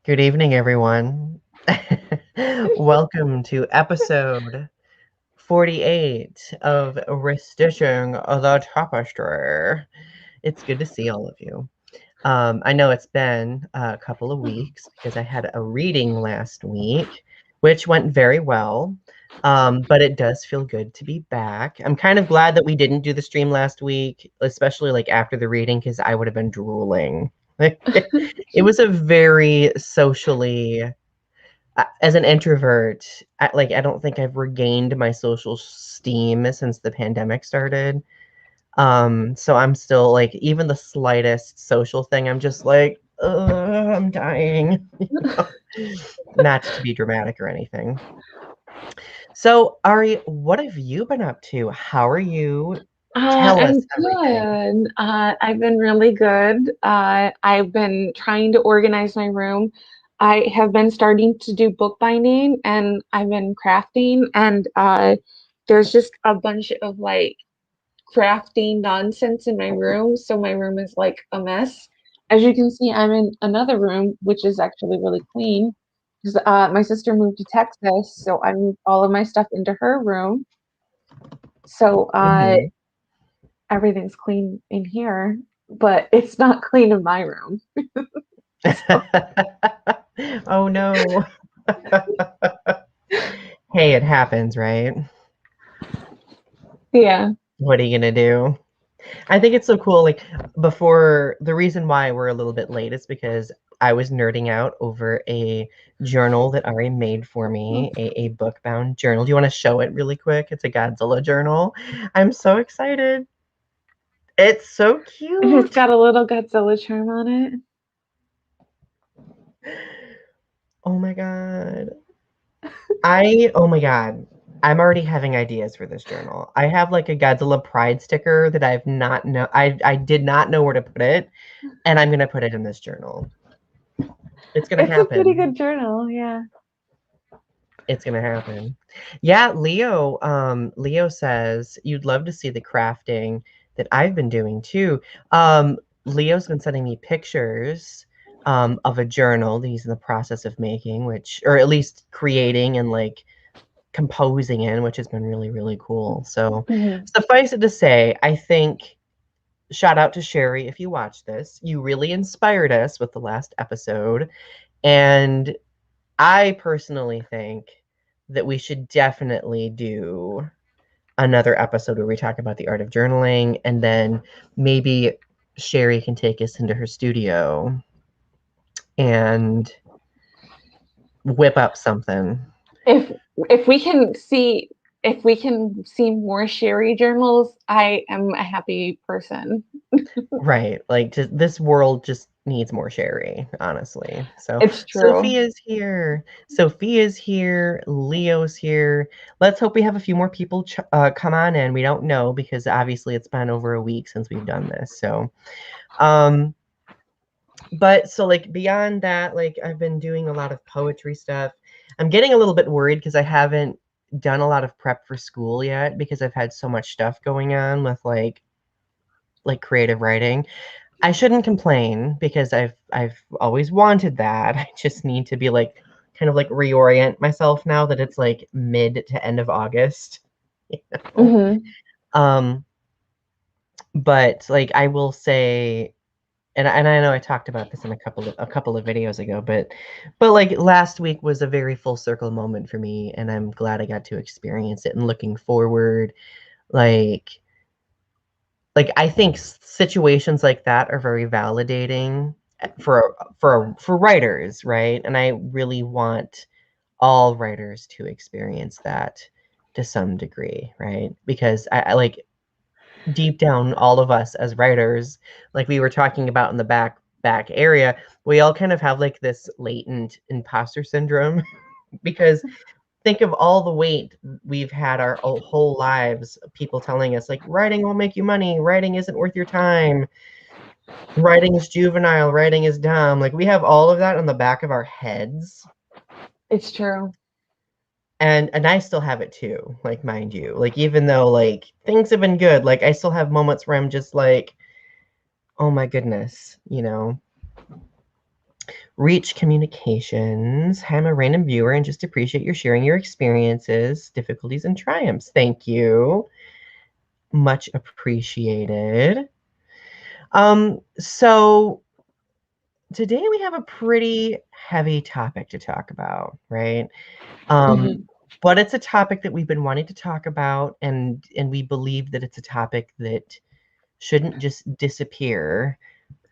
Good evening, everyone. Welcome to episode 48 of Restitching the Tapestry. It's good to see all of you. I know it's been a couple of weeks because I had a reading last week, which went very well. But it does feel good to be back. I'm kind of glad that we didn't do the stream last week, especially like after the reading, because I would have been drooling. It was a very socially, as an introvert, I don't think I've regained my social steam since the pandemic started. So I'm still like, even the slightest social thing, I'm just like, ugh, I'm dying. Not to be dramatic or anything. So, Ari, what have you been up to? How are you? Tell us I'm everything. good. I've been really good. I've been trying to organize my room. I have been starting to do bookbinding and I've been crafting, and there's just a bunch of like crafting nonsense in my room. So my room is like a mess. As you can see, I'm in another room, which is actually really clean because my sister moved to Texas. So I moved all of my stuff into her room. So Mhm. everything's clean in here, but it's not clean in my room. So, Oh no. Hey, it happens, right? yeah. What are you gonna do? I think it's so cool. Like, before, the reason why we're a little bit late is because I was nerding out over a journal that Ari made for me, a book bound journal. Do you want to show it really quick? It's a Godzilla journal. I'm so excited. It's so It's cute. got a little Godzilla charm on it. Oh my God. Oh my God. I'm already having ideas for this journal. I have like a Godzilla Pride sticker that I did not know where to put it, and I'm gonna put it in this journal. It's gonna It's a pretty happen. good journal, yeah. It's gonna happen. Yeah, Leo says you'd love to see the crafting that I've been doing too. Leo's been sending me pictures of a journal that he's in the process of making, which, or at least creating and like composing in, which has been really, really cool. So Mhm. suffice it to say, I think, shout out to Sherry if you watch this. You really inspired us with the last episode. And I personally think that we should definitely do another episode where we talk about the art of journaling, and then maybe Sherry can take us into her studio and whip up something. If if we can see if we can see more Sherry journals, I am a happy person. Right. Like, just, this world just needs more Sherry, honestly. So It's true. Sophia's here. Sophia's here. Leo's here. Let's hope we have a few more people come on in. We don't know because obviously it's been over a week since we've done this. So, um, but so like beyond that, like I've been doing a lot of poetry stuff. I'm getting a little bit worried because I haven't done a lot of prep for school yet because I've had so much stuff going on with like creative writing. I shouldn't complain because I've always wanted that. I just need to be like kind of like reorient myself now that it's like mid to end of August. You know? Hmm. Um, but like I will say, and I know I talked about this in a couple of videos ago, but like last week was a very full circle moment for me, and I'm glad I got to experience it and looking forward, like I think situations like that are very validating for writers, right? And I really want all writers to experience that to some degree, right? Because I like deep down, all of us as writers, like we were talking about in the back area, we all kind of have like this latent imposter syndrome because think of all the weight we've had our whole lives, people telling us like writing won't make you money, writing isn't worth your time, writing is juvenile, writing is dumb. Like we have all of that on the back of our heads. It's true. And I still have it too, like mind you. Like even though like things have been good, like I still have moments where I'm just like, oh my goodness, Reach Communications. I'm a random viewer and just appreciate your sharing your experiences, difficulties, and triumphs. Thank you. Much appreciated. So today we have a pretty heavy topic to talk about, right? Mhm. But it's a topic that we've been wanting to talk about, and we believe that it's a topic that shouldn't just disappear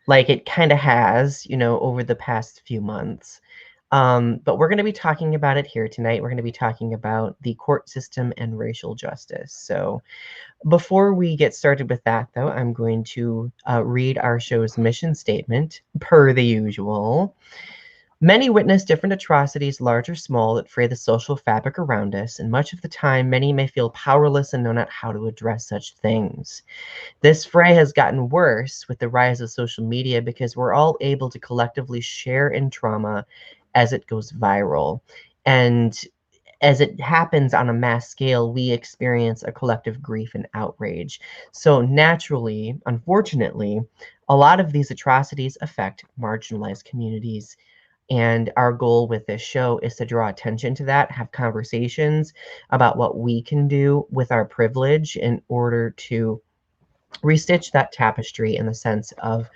like it kind of has, over the past few months. But we're going to be talking about it here tonight. We're going to be talking about the court system and racial justice. So before we get started with that, though, I'm going to read our show's mission statement per the usual. Many witness different atrocities, large or small, that fray the social fabric around us, and much of the time, many may feel powerless and know not how to address such things. This fray has gotten worse with the rise of social media because we're all able to collectively share in trauma as it goes viral. And as it happens on a mass scale, we experience a collective grief and outrage. So, naturally, unfortunately, a lot of these atrocities affect marginalized communities. And our goal with this show is to draw attention to that, have conversations about what we can do with our privilege in order to restitch that tapestry in the sense of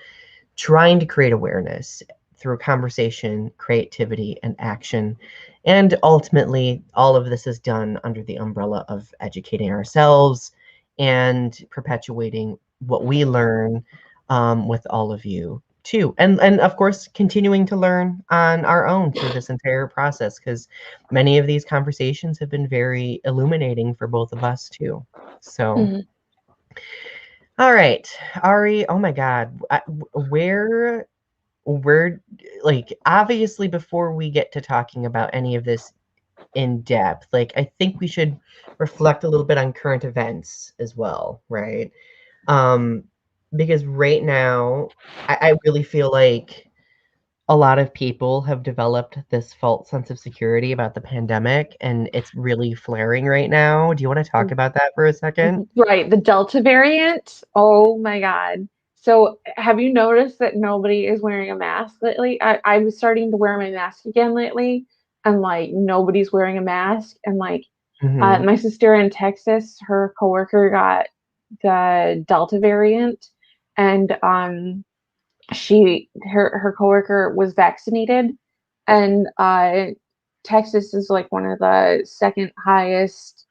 trying to create awareness through conversation, creativity, and action. And ultimately, all of this is done under the umbrella of educating ourselves and perpetuating what we learn with all of you too. And of course, continuing to learn on our own through this entire process, because many of these conversations have been very illuminating for both of us too. So Mhm. all right, Ari. Oh my God, where, like, obviously, before we get to talking about any of this in depth, like, I think we should reflect a little bit on current events as well, right? Um, because right now, I really feel like a lot of people have developed this false sense of security about the pandemic, and it's really flaring right now. Do you want to talk about that for a second? Right, the Delta variant. Oh my God. So have you noticed that nobody is wearing a mask lately? I was starting to wear my mask again lately, and like nobody's wearing a mask. And like Hmm. my sister in Texas, her coworker got the Delta variant, and her coworker was vaccinated, and Texas is like one of the second highest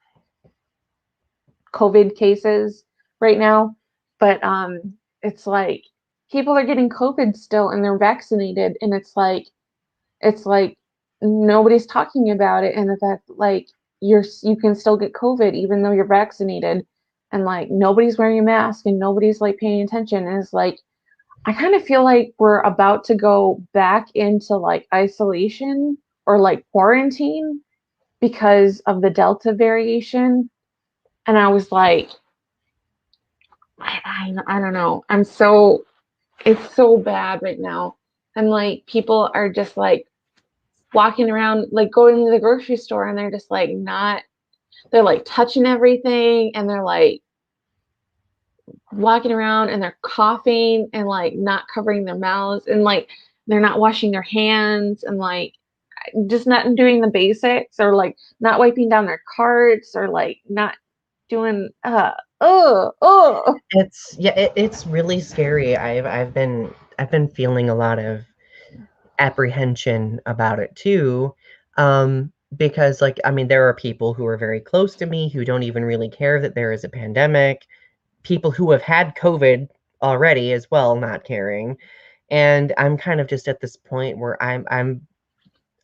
COVID cases right now, but it's like people are getting COVID still and they're vaccinated, and it's like nobody's talking about it, and the fact like you can still get COVID even though you're vaccinated, and like nobody's wearing a mask and nobody's like paying attention, and it's like I kind of feel like we're about to go back into like isolation or like quarantine because of the Delta variation. And I was like, I don't know. It's so bad right now. And like people are just like walking around, like going to the grocery store, and they're just like not, they're like touching everything, and they're like walking around and they're coughing and like not covering their mouths, and like they're not washing their hands, and like just not doing the basics, or like not wiping down their carts, or like not doing It's yeah, it's really scary. I've been feeling a lot of apprehension about it too. Because like I mean there are people who are very close to me who don't even really care that there is a pandemic, people who have had COVID already as well not caring. And I'm kind of just at this point where I'm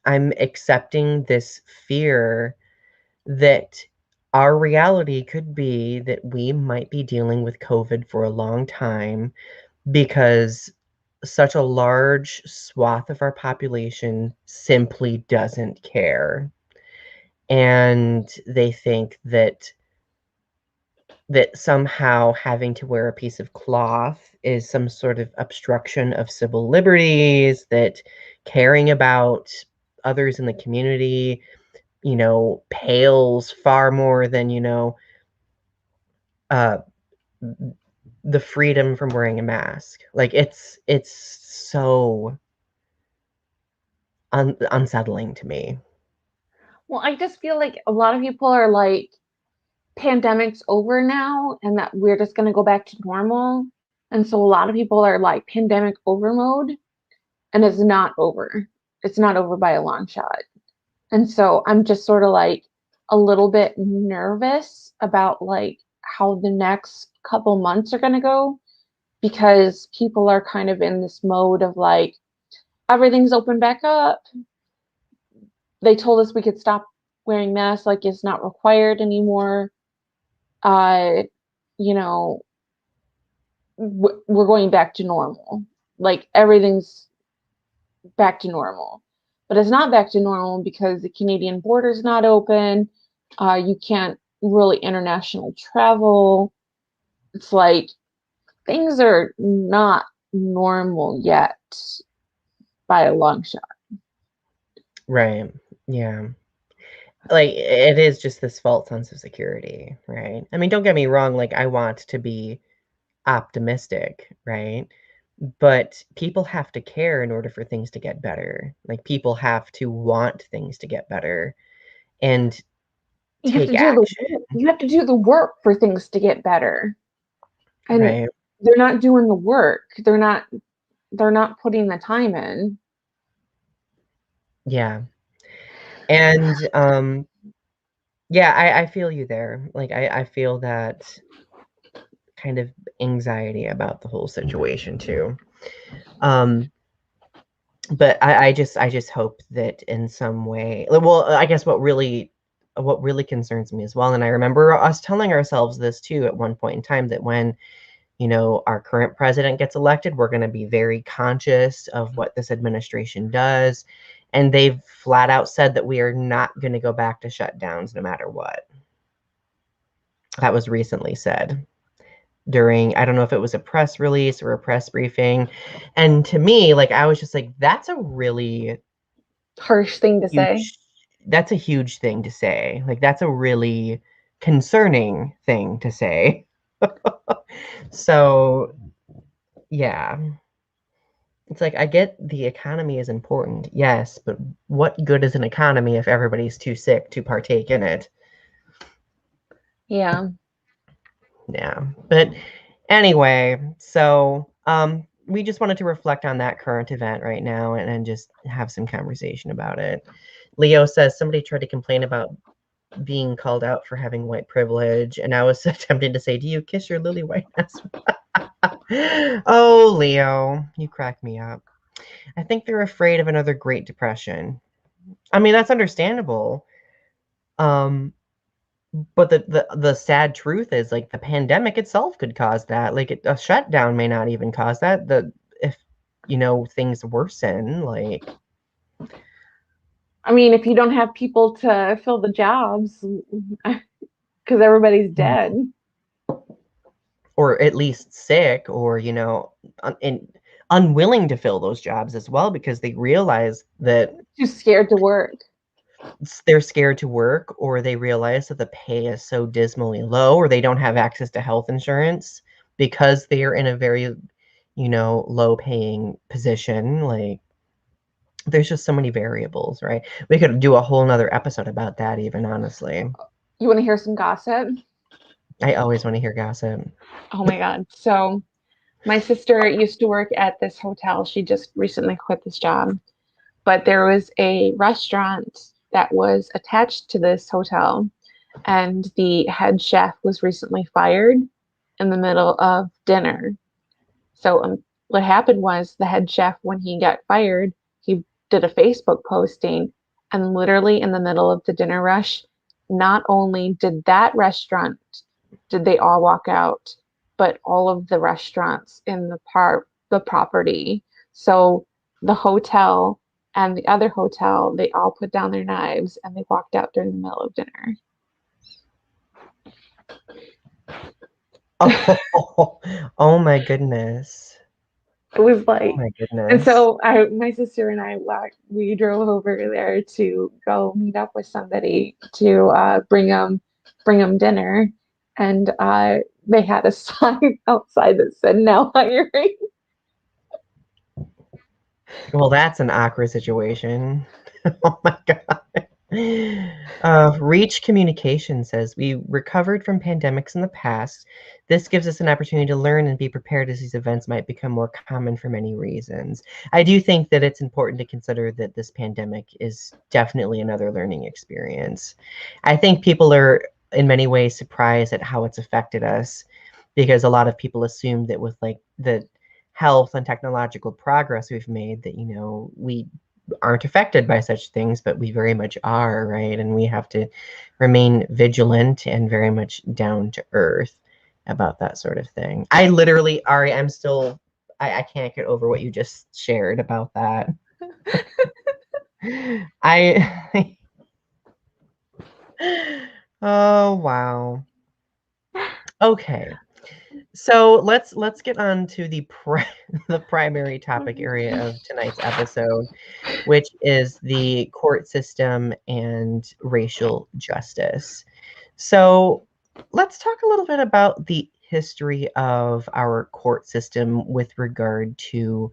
accepting this fear that our reality could be that we might be dealing with COVID for a long time because such a large swath of our population simply doesn't care. And they think that somehow having to wear a piece of cloth is some sort of obstruction of civil liberties, that caring about others in the community, pales far more than, uh, the freedom from wearing a mask. Like it's so unsettling to me. Well, I just feel like a lot of people are like, pandemic's over now and that we're just going to go back to normal. And so a lot of people are like pandemic over mode and it's not over. It's not over by a long shot. And so I'm just sort of like a little bit nervous about like how the next couple months are going to go because people are kind of in this mode of like everything's open back up. They told us we could stop wearing masks, like it's not required anymore. Uh, you know, we're going back to normal. Like everything's back to normal. But it's not back to normal because the Canadian border's not open. You can't really international travel. It's like things are not normal yet by a long shot. Right. Yeah. Like, it is just this false sense of security, right? I mean, don't get me wrong, like, I want to be optimistic, right? But people have to care in order for things to get better. Like, people have to want things to get better and You have take to do the action, work. You have to do the work for things to get better. And right? they're not doing the work. They're not putting the time in. Yeah. And yeah, I feel you there. Like, I feel that kind of anxiety about the whole situation too. Um, but I just hope that in some way, well, I guess what really concerns me as well, and I remember us telling ourselves this too at one point in time, that when, our current president gets elected, we're going to be very conscious of what this administration does. And they've flat out said that we are not going to go back to shutdowns no matter what. That was recently said during, I don't know if it was a press release or a press briefing. And to me, like, I was just like, that's a really Harsh thing to say. huge that's a huge thing to say. Like, that's a really concerning thing to say. So, yeah. It's like, I get the economy is important, yes, but what good is an economy if everybody's too sick to partake in it? Yeah. Yeah. But anyway, so we just wanted to reflect on that current event right now, and just have some conversation about it. Leo says somebody tried to complain about being called out for having white privilege, and I was tempted to say, "Do you kiss your lily white ass?" Oh, Leo, you crack me up. I think they're afraid of another Great Depression. I mean, that's understandable. Um, but the sad truth is, like, the pandemic itself could cause that. Like, a shutdown may not even cause that. If things worsen, like, I mean, if you don't have people to fill the jobs because everybody's dead, or at least sick, or unwilling to fill those jobs as well, because they realize that too scared to work. they're scared to work, or they realize that the pay is so dismally low, or they don't have access to health insurance because they are in a very, low paying position. Like, there's just so many variables, right? We could do a whole nother episode about that, even, honestly. You want to hear some gossip? I always want to hear gossip. Oh my God. So, my sister used to work at this hotel. She just recently quit this job. But there was a restaurant that was attached to this hotel, and the head chef was recently fired in the middle of dinner. So what happened was the head chef, when he got fired, he did a Facebook posting, and literally in the middle of the dinner rush, not only did that restaurant did they all walk out, but all of the restaurants in the property. So the hotel and the other hotel, they all put down their knives and they walked out during the middle of dinner. Oh, oh my goodness. It was Oh like, my and goodness. so my sister and I we drove over there to go meet up with somebody to bring them dinner, and they had a sign outside that said "now hiring." Well, that's an awkward situation. Oh my God. Reach Communication says, we recovered from pandemics in the past. This gives us an opportunity to learn and be prepared as these events might become more common for many reasons. I do think that it's important to consider that this pandemic is definitely another learning experience. I think people are in many ways surprised at how it's affected us because a lot of people assume that with like the health and technological progress we've made that, we aren't affected by such things, but we very much are, right? And we have to remain vigilant and very much down to earth about that sort of thing. I literally, Ari, I can't get over what you just shared about that. I, oh, wow. Okay. So let's get on to the primary topic area of tonight's episode, which is the court system and racial justice. So let's talk a little bit about the history of our court system with regard to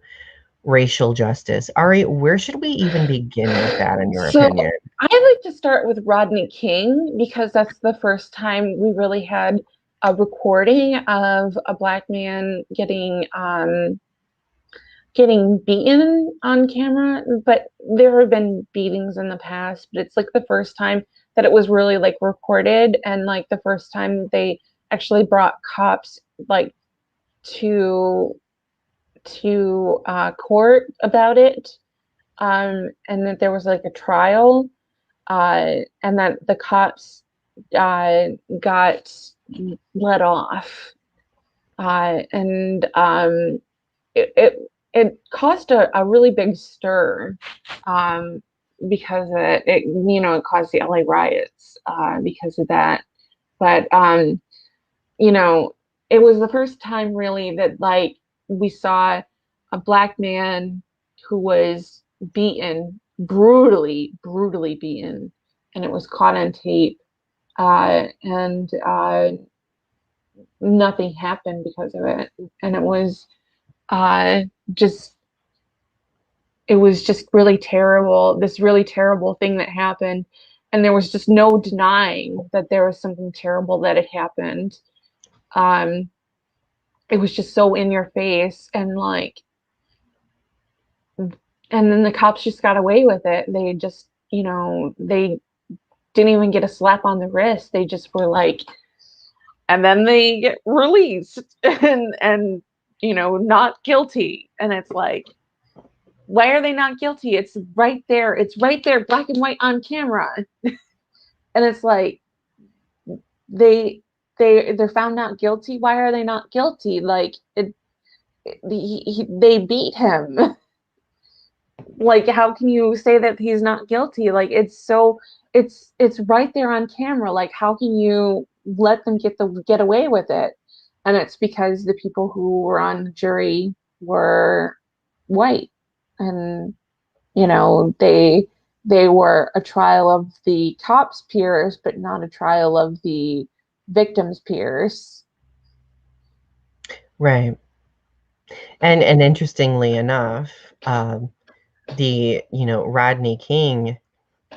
racial justice. Ari, where should we even begin with that, in your So opinion? I like to start with Rodney King because that's the first time we really had a recording of a black man getting beaten on camera. But there have been beatings in the past, but it's like the first time that it was really like recorded, and like the first time they actually brought cops like to court about it, and that there was like a trial, and that the cops got let off, and it caused a really big stir, because it caused the LA riots, because of that. But you know, it was the first time really that like we saw a black man who was beaten, brutally beaten, and it was caught on tape, and nothing happened because of it. And uh, just it was just really terrible, this really terrible thing that happened. And there was just no denying that there was something terrible that had happened. Um, it was just so in your face, and like, and then the cops just got away with it. They just, they didn't even get a slap on the wrist. They just were like, and then they get released and not guilty. And it's like, why are they not guilty? It's right there. It's right there, black and white on camera. And it's like, they they're found not guilty. Why are they not guilty? Like they beat him. Like, how can you say that he's not guilty? Like, it's right there on camera. Like, how can you let them get away with it? And it's because the people who were on the jury were white, and they were a trial of the cops' peers, but not a trial of the victims' peers. Right. And interestingly enough, the Rodney King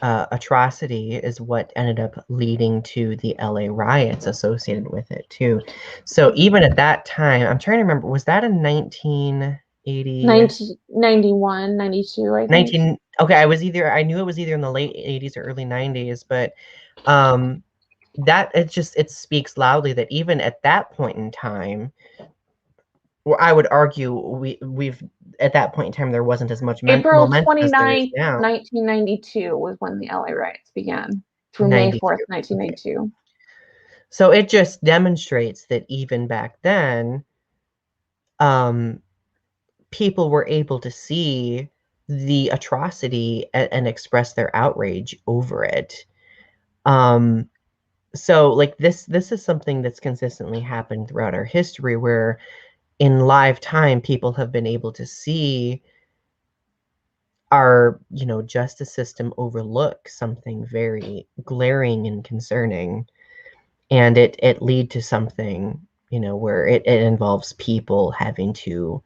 atrocity is what ended up leading to the LA riots associated with it too. So even at that time, I'm trying to remember, was that in 1980? 1991, 92, I think. 19, okay, I knew it was either in the late 80s or early 90s, but um that it speaks loudly that even at that point in time, well, I would argue we've at that point in time there wasn't as much April momentum as there is 29th, now. 1992 was when the LA riots began, through May 4th, 92. Okay. 1992. So it just demonstrates that even back then, um, people were able to see the atrocity and express their outrage over it. Um, so like this is something that's consistently happened throughout our history where in live time people have been able to see our, justice system overlook something very glaring and concerning, and it lead to something, where it involves people having to,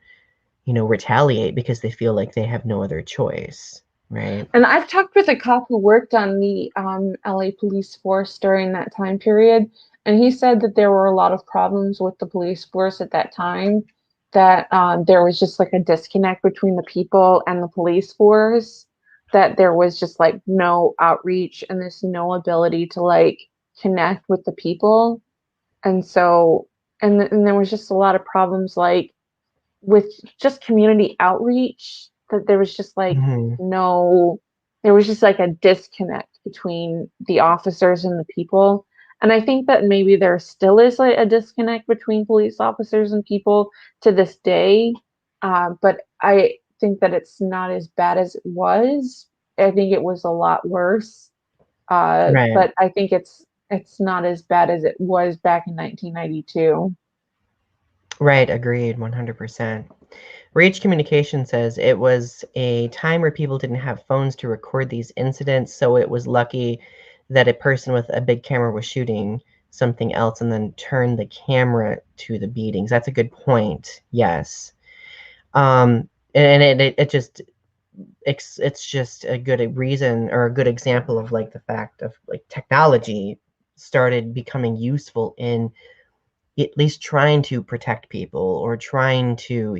retaliate because they feel like they have no other choice, right? And I've talked with a cop who worked on the LA police force during that time period, and he said that there were a lot of problems with the police force at that time, that there was just like a disconnect between the people and the police force, that there was just like no outreach and there's no ability to like connect with the people. And so, and there was just a lot of problems like with just community outreach, that there was just like Hmm. no, there was just like a disconnect between the officers and the people. And I think that maybe there still is like a disconnect between police officers and people to this day. But I think that it's not as bad as it was. I think it was a lot worse. Right. But I think it's not as bad as it was back in 1992. Right, agreed, 100%. Reach Communication says it was a time where people didn't have phones to record these incidents, so it was lucky that a person with a big camera was shooting something else and then turned the camera to the beatings. That's a good point. Yes. And it just it's just a good reason or a good example of like the fact of like technology started becoming useful in at least trying to protect people or trying to,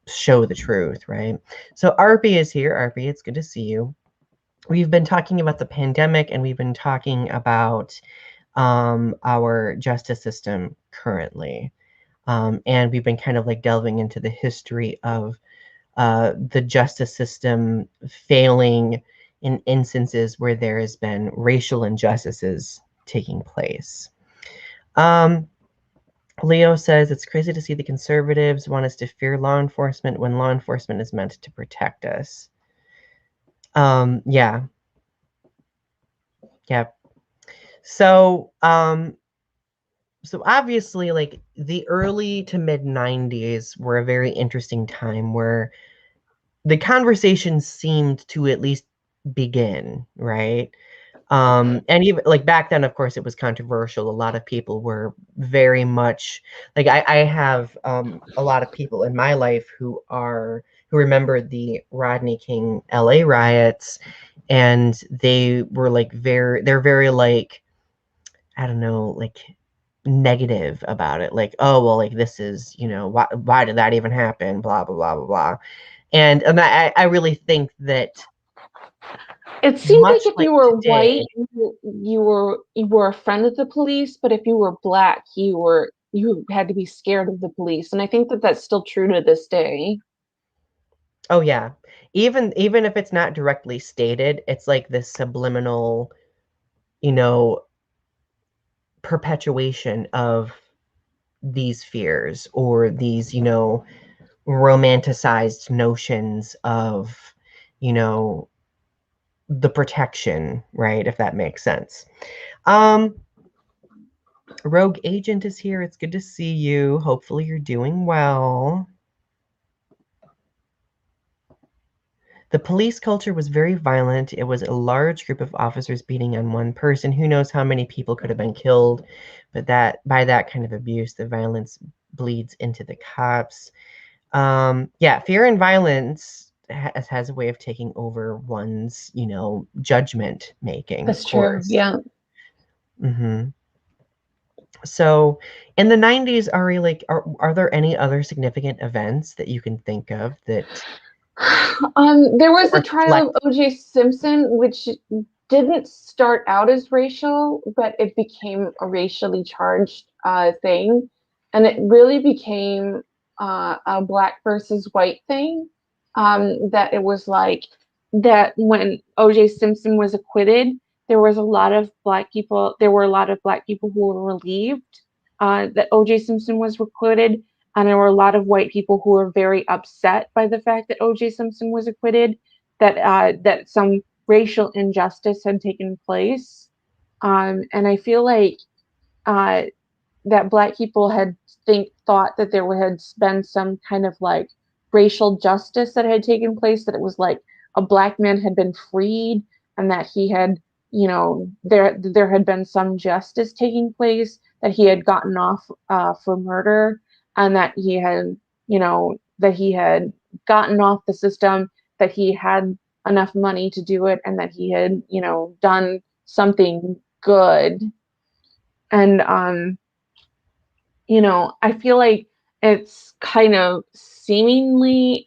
show the truth, right? So Arpy is here. Arpy, it's good to see you. We've been talking about the pandemic and we've been talking about our justice system currently. And we've been kind of like delving into the history of the justice system failing in instances where there has been racial injustices taking place. Um, Leo says it's crazy to see the conservatives want us to fear law enforcement when law enforcement is meant to protect us. Yeah, yeah. So, so obviously, like the early to mid '90s were a very interesting time where the conversation seemed to at least begin, right? And even like back then, of course, it was controversial. A lot of people were very much like I have a lot of people in my life who remember the Rodney King LA riots, and they were like they're very like, I don't know, like negative about it. Like, oh well, like this is, why did that even happen? Blah blah blah blah blah. And I really think that It seemed like much if like you were white, today. you were a friend of the police, but if you were black, you had to be scared of the police. And I think that that's still true to this day. Oh yeah. Even if it's not directly stated, it's like this subliminal, you know, perpetuation of these fears or these, romanticized notions of, you know, the protection, right? If that makes sense. Um, Rogue Agent is here. It's good to see you. Hopefully you're doing well. The police culture was very violent. It was a large group of officers beating on one person. Who knows how many people could have been killed, but that by that kind of abuse, the violence bleeds into the cops. Yeah, fear and violence has a way of taking over one's, judgment making, of That's true. course. Yeah. Hmm. So, in the '90s, Ari, like, are there any other significant events that you can think of that There was the trial of reflect? Oj Simpson, which didn't start out as racial, but it became a racially charged thing, and it really became a black versus white thing. That it was like that when Oj Simpson was acquitted, there was a lot of black people. There were a lot of black people who were relieved that Oj Simpson was acquitted, and there were a lot of white people who were very upset by the fact that Oj Simpson was acquitted, that some racial injustice had taken place. And I feel like uh, that black people had thought that there had been some kind of like racial justice that had taken place, that it was like a black man had been freed, and that he had, there had been some justice taking place, that he had gotten off for murder, and that he had, that he had gotten off the system, that he had enough money to do it, and that he had, done something good. And I feel like it's kind of seemingly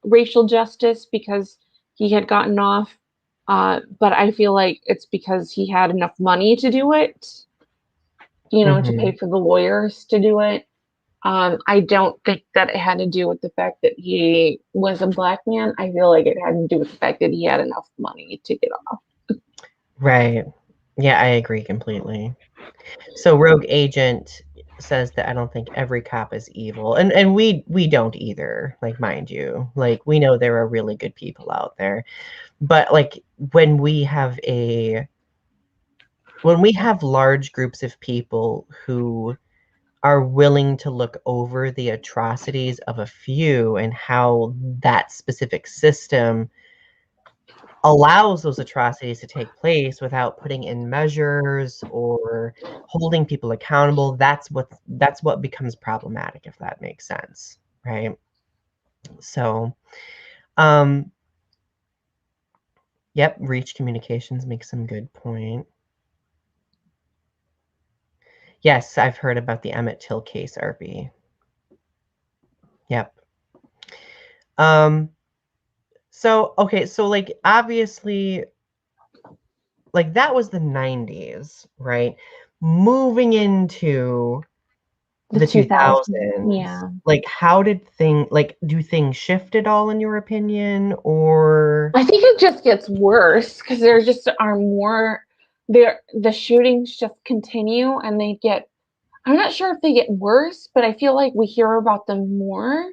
racial justice because he had gotten off, but I feel like it's because he had enough money to do it, to Mm-hmm. pay for the lawyers to do it. I don't think that it had to do with the fact that he was a black man. I feel like it had to do with the fact that he had enough money to get off. Right. Yeah, I agree completely. So Rogue Agent says that I don't think every cop is evil. And we don't either, like mind you. Like we know there are really good people out there. But like when we have large groups of people who are willing to look over the atrocities of a few and how that specific system allows those atrocities to take place without putting in measures or holding people accountable, that's what becomes problematic, if that makes sense, right? So um yep, Reach Communications makes some good point. Yes, I've heard about the Emmett Till case, RB. Yep. um so okay, so like obviously like that was the 90s, right? Moving into The the 2000s, 2000s, yeah. like how did do things shift at all in your opinion, or I think it just gets worse because there just are more there the shootings just continue and they get I'm not sure if they get worse, but I feel like we hear about them more.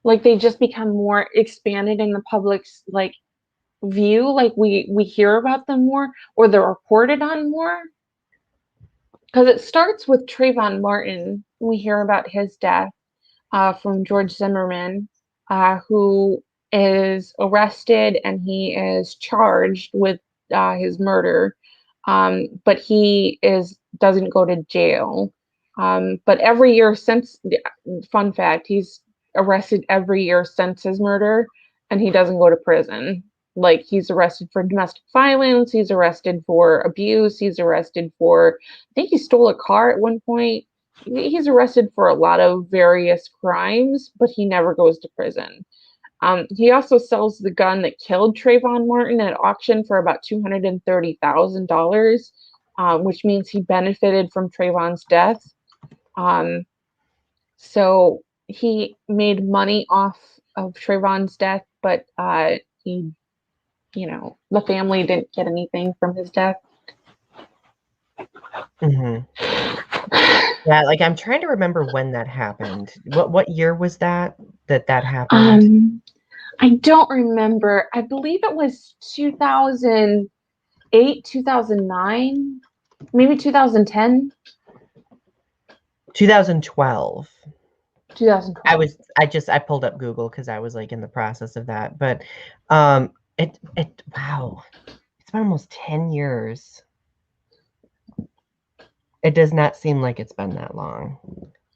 Like they just become more expanded in the public's like view, like we hear about them more or they're reported on more. Because it starts with Trayvon Martin. We hear about his death from George Zimmerman, who is arrested and he is charged with his murder, but he is doesn't go to jail. But every year since, fun fact, he's arrested every year since his murder, and he doesn't go to prison. Like he's arrested for domestic violence, he's arrested for abuse, he's arrested for I think he stole a car at one point. He's arrested for a lot of various crimes, but he never goes to prison. He also sells the gun that killed Trayvon Martin at auction for about $230,000, which means he benefited from Trayvon's death. Um, so he made money off of Trayvon's death, but he, the family didn't get anything from his death. Mhm. Yeah, like I'm trying to remember when that happened. What year was that happened? I don't remember. I believe it was 2008, 2009, maybe 2010, 2012. 2012. I pulled up Google because I was like in the process of that. But um it wow, it's been almost 10 years. It does not seem like it's been that long,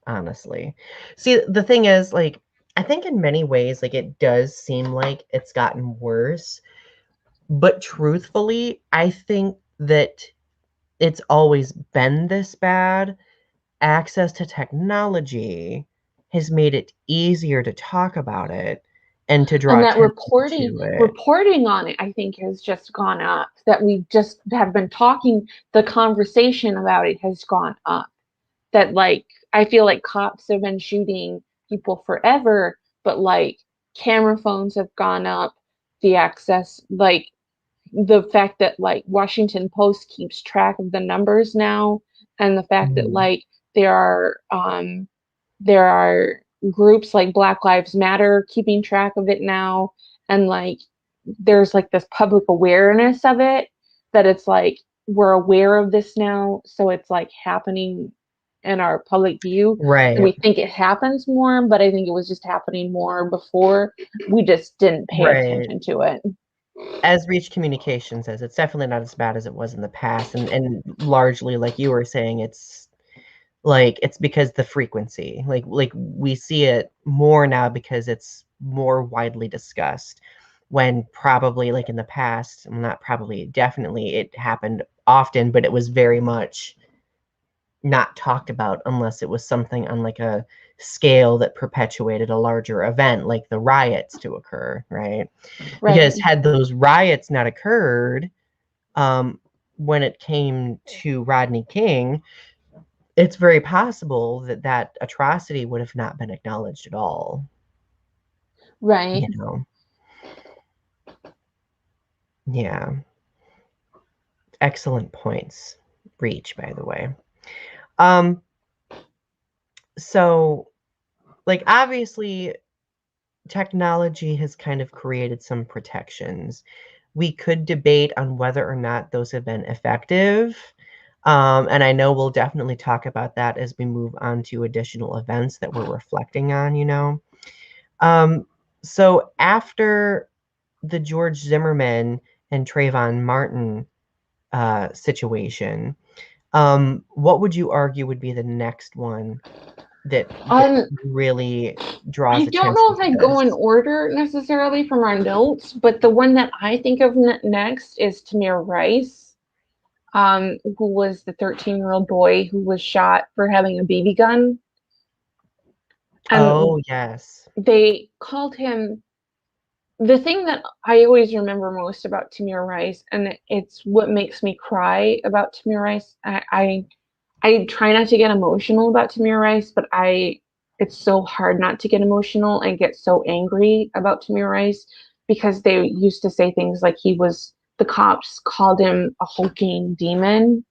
honestly. See, the thing is, like, I think in many ways, like, it does seem like it's gotten worse. But truthfully, I think that it's always been this bad. Access to technology has made it easier to talk about it and to draw And that attention reporting to it. reporting on it, I think, has just gone up. That we just have been talking, the conversation about it has gone up. That like I feel like cops have been shooting people forever, but like camera phones have gone up, the access, like the fact that like Washington Post keeps track of the numbers now, and the fact that Mhm. like there are there are groups like Black Lives Matter keeping track of it now, and like there's like this public awareness of it, that it's like we're aware of this now, so it's like happening in our public view, and Right, we think it happens more, but I think it was just happening more before, we just didn't pay right. attention to it. As Reach Communication says, it's definitely not as bad as it was in the past, and largely, like you were saying, it's like it's because the frequency, like we see it more now because it's more widely discussed, when probably like in the past, well, not probably, definitely it happened often, but it was very much not talked about unless it was something on like a scale that perpetuated a larger event like the riots to occur, right? Right. Because had those riots not occurred, when it came to Rodney King, it's very possible that that atrocity would have not been acknowledged at all, Right. you know? Yeah. Excellent points. Reach, by the way. Um, so, like, obviously, technology has kind of created some protections. We could debate on whether or not those have been effective. And I know we'll definitely talk about that as we move on to additional events that we're reflecting on, you know. Um, so after the George Zimmerman and Trayvon Martin situation, what would you argue would be the next one that Um, really I draws don't know attention if to I go in this? order necessarily from our notes, but the one that I think of next is Tamir Rice, who was the 13-year-old boy who was shot for having a BB gun. And Oh, yes. they called him, the thing that I always remember most about Tamir Rice, and it's what makes me cry about Tamir Rice. I try not to get emotional about Tamir Rice, but it's so hard not to get emotional and get so angry about Tamir Rice, because they used to say things like the cops called him a hulking demon.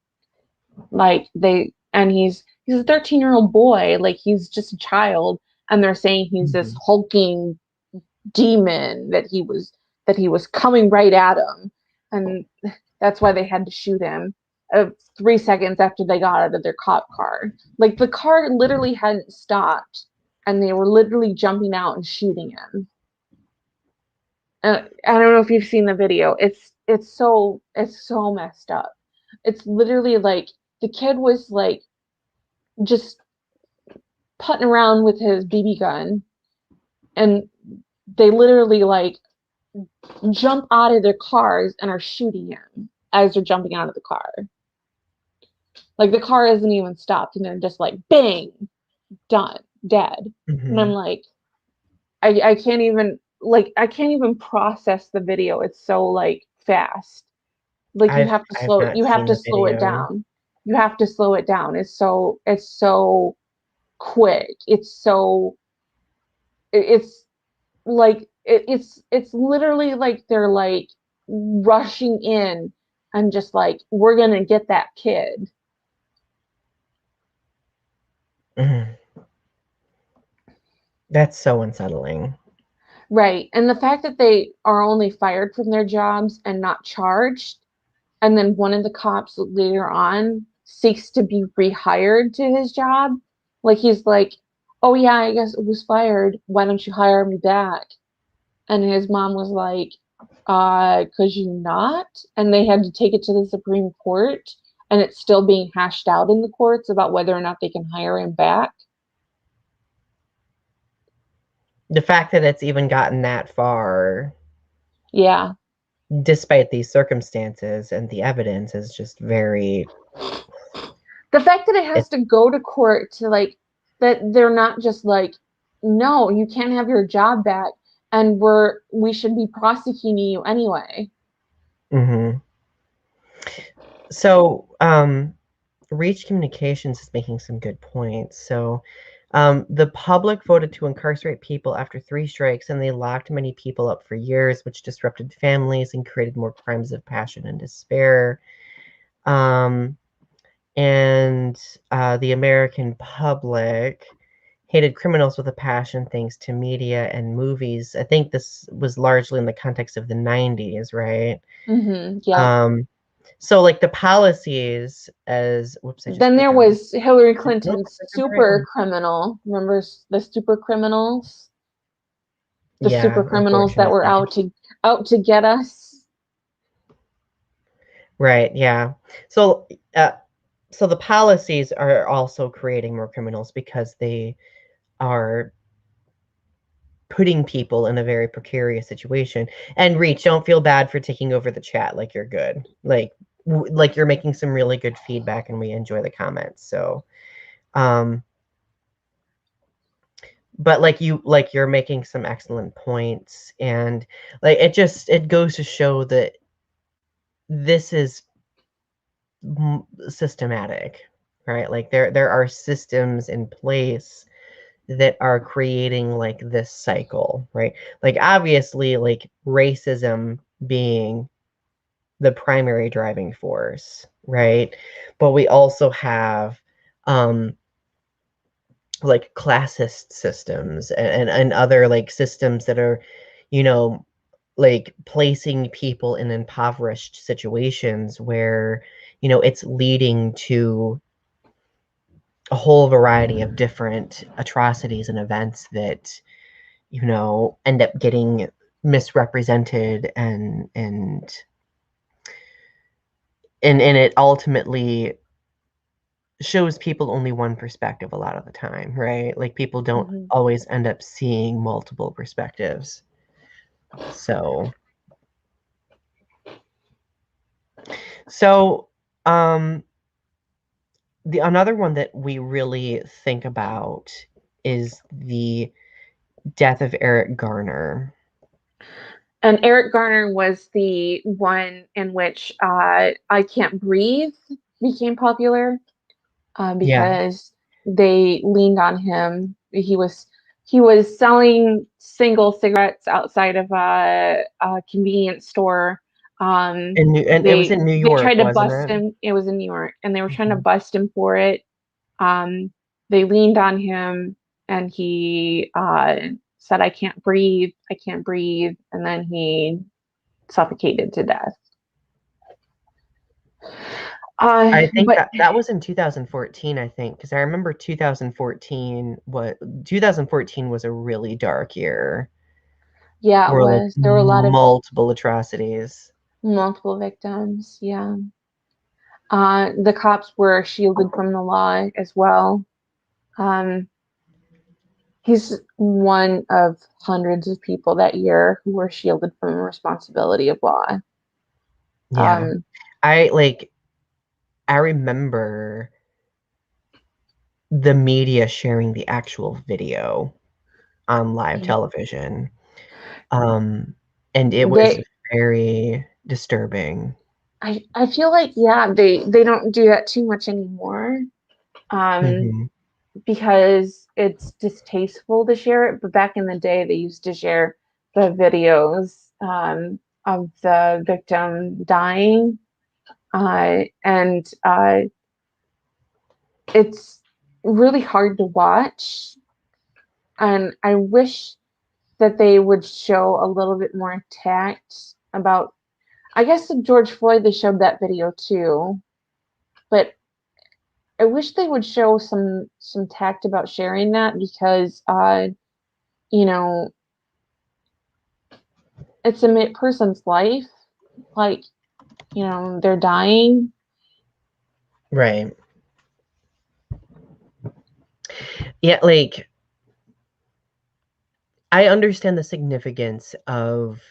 Like he's a 13-year-old boy, like he's just a child, and they're saying he's this Mhm. hulking demon, that he was coming right at him, and that's why they had to shoot him 3 seconds after they got out of their cop car. Like the car literally hadn't stopped, and they were literally jumping out and shooting him. I don't know if you've seen the video. It's so messed up. It's literally like the kid was like just putting around with his BB gun, and they literally like jump out of their cars and are shooting him as they're jumping out of the car. Like the car isn't even stopped, and they're just like bang, done, dead. And I'm Mhm. like, I can't even I can't even process the video. It's so like fast. Like I've not you have seen to the slow it video. down. You have to slow it down. It's so quick. It's like it's literally like they're like rushing in and just like, we're gonna get that kid. Mhm. That's so unsettling. Right. And the fact that they are only fired from their jobs and not charged, and then one of the cops later on seeks to be rehired to his job, like he's like, oh yeah, I guess it was fired, why don't you hire me back? And his mom was like, could you not? And they had to take it to the Supreme Court, and it's still being hashed out in the courts about whether or not they can hire him back. The fact that it's even gotten that far, Yeah. despite these circumstances and the evidence, is just very. The fact that it It, has to go to court to like, that they're not just like, no, you can't have your job back, and we should be prosecuting you anyway. mhm. So, Reach Communications is making some good points. So, the public voted to incarcerate people after 3 strikes, and they locked many people up for years, which disrupted families and created more crimes of passion and despair. Um, and the American public hated criminals with a passion thanks to media and movies. I think this was largely in the context of the 90s, right? Yep. Um, so like the policies as whoops, I just Then clicked there on it. was Hillary Nope, I Clinton's clicked on the right super one. criminal. Remember the super criminals? The super Yeah, criminals that were unfortunately. out to get us. Right, yeah. So so the policies are also creating more criminals because they are putting people in a very precarious situation. And Reach, don't feel bad for taking over the chat. Like, you're good. Like you're making some really good feedback, and we enjoy the comments. So, um, but you're making some excellent points, and like it goes to show that this is systematic, right? Like there are systems in place that are creating like this cycle, right? Like obviously like racism being the primary driving force, right? But we also have um like classist systems and other like systems that are, you know, like placing people in impoverished situations where, you know, it's leading to a whole variety of different atrocities and events that, you know, end up getting misrepresented and it ultimately shows people only one perspective a lot of the time, right? Like people don't Mhm. always end up seeing multiple perspectives. So so um the another one that we really think about is the death of Eric Garner. And Eric Garner was the one in which I Can't Breathe became popular Yeah. because they leaned on him. He was selling single cigarettes outside of a convenience store. And it was in New They tried York, to wasn't bust it? him. It was in New York, and they were trying to Mhm. bust him for it. Um, they leaned on him, and he said, I can't breathe," and then he suffocated to death. I think But that was in 2014, I think, because I remember 2014 was a really dark year yeah, it where like was. There were a lot of multiple atrocities. multiple victims. Yeah. The cops were shielded from the law as well. Um, he's one of hundreds of people that year who were shielded from the responsibility of law. Yeah. Um, I like I remember the media sharing the actual video on live television. Um, and it was they, very disturbing. I feel like, yeah, they don't do that too much anymore. Um, Mhm. because it's distasteful to share it. But back in the day, they used to share the videos of the victim dying, and it's really hard to watch. And I wish that they would show a little bit more tact about. I guess with George Floyd, they showed that video too, but I wish they would show some tact about sharing that because you know it's a person's life. Like, they're dying. Right. Yeah, like I understand the significance of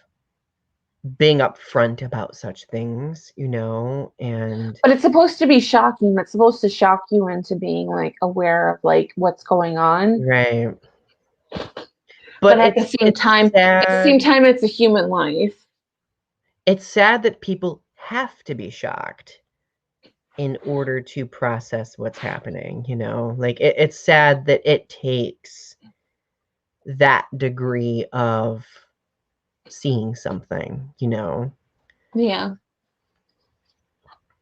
being upfront about such things, you know, and But it's supposed to be shocking. It's supposed to shock you into being like aware of like what's going on. right. But But at the same time, it's a human life. it's sad that people have to be shocked in order to process what's happening, you know? Like it's sad that it takes that degree of seeing something, you know? Yeah.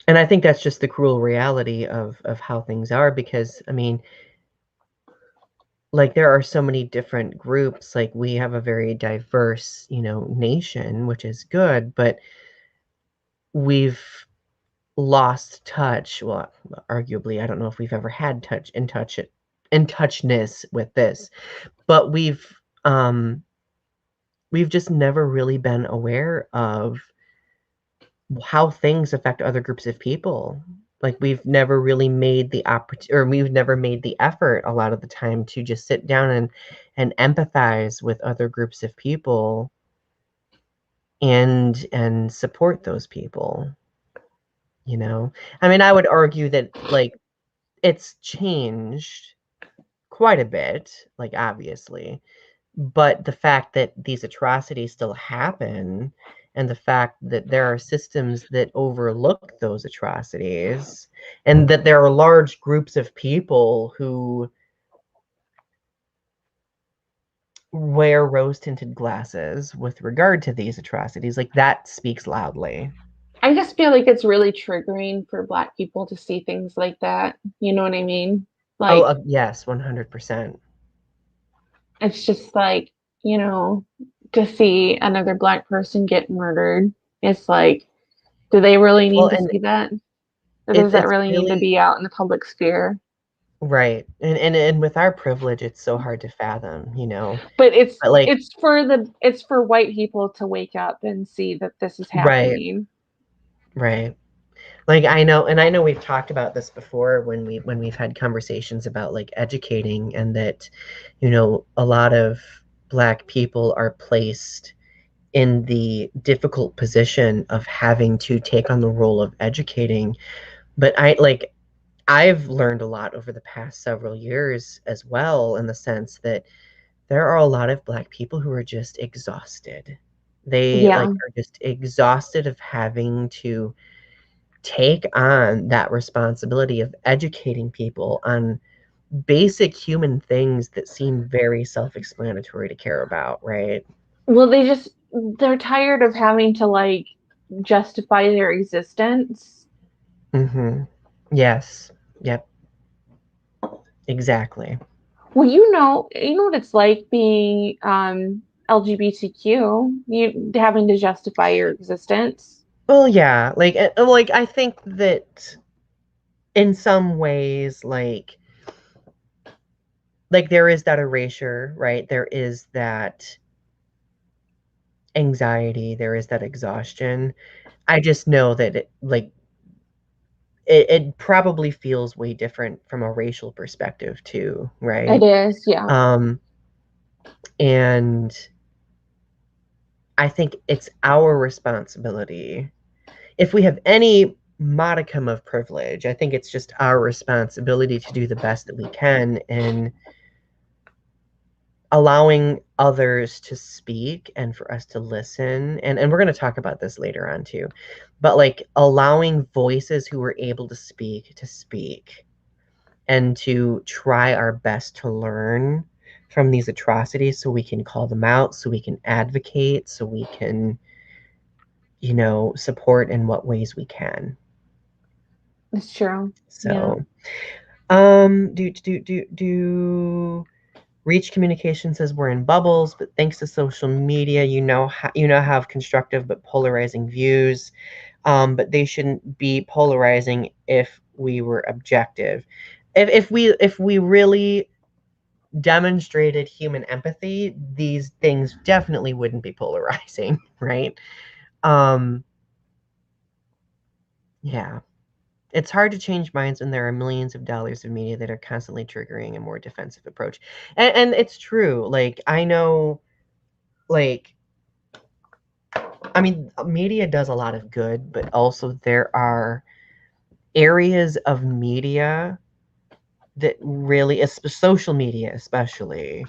And I think that's just the cruel reality of how things are because I mean, like there are so many different groups, like we have a very diverse, you know, nation, which is good, but we've lost touch. Well, arguably, I don't know if we've ever had in touchness with this, but we've just never really been aware of how things affect other groups of people. Like we've never really made the or we've never made the effort a lot of the time to just sit down and empathize with other groups of people and support those people, you know? I mean, I would argue that like it's changed quite a bit, like obviously, but the fact that these atrocities still happen and the fact that there are systems that overlook those atrocities and that there are large groups of people who wear rose tinted glasses with regard to these atrocities, like that speaks loudly. I just feel like it's really triggering for Black people to see things like that. You know what I mean? Oh, Like, yes, 100%. it's just like, you know, to see another Black person get murdered. It's like, do they really Well, need to and see that? Or does that it's really need to really be out in the public sphere? right. And with our privilege, it's so hard to fathom, you know. But But like, it's for white people to wake up and see that this is right, happening. right. Like I know we've talked about this before when we've had conversations about like educating and that, you know, a lot of Black people are placed in the difficult position of having to take on the role of educating. But I've learned a lot over the past several years as well, in the sense that there are a lot of Black people who are just exhausted. They like Yeah. are just exhausted of having to take on that responsibility of educating people on basic human things that seem very self-explanatory to care about, right? Well, they're tired of having to like justify their existence. Mm-hmm. Yes. Yep. Exactly. Well, you know what it's like being LGBTQ, you having to justify your existence. Well, yeah. Like I think that in some ways, like there is that erasure, right? There is that anxiety, there is that exhaustion. I just know that it probably feels way different from a racial perspective too, It right? is, yeah. Um, and I think it's our responsibility. If we have any modicum of privilege, I think it's just our responsibility to do the best that we can in allowing others to speak and for us to listen. And we're going to talk about this later on too. But like allowing voices who are able to speak and to try our best to learn from these atrocities so we can call them out, so we can advocate, so we can, you know, support in what ways we can. It's true. Yeah. So, do Reach Communication says we're in bubbles, but thanks to social media, you know have constructive but polarizing views. But they shouldn't be polarizing if we were objective. If we really demonstrated human empathy, these things definitely wouldn't be polarizing, right? Um, yeah. It's hard to change minds when there are millions of dollars of media that are constantly triggering a more defensive approach. And it's true. Like, I know, like, I mean, media does a lot of good, but also there are areas of media that really, social media especially,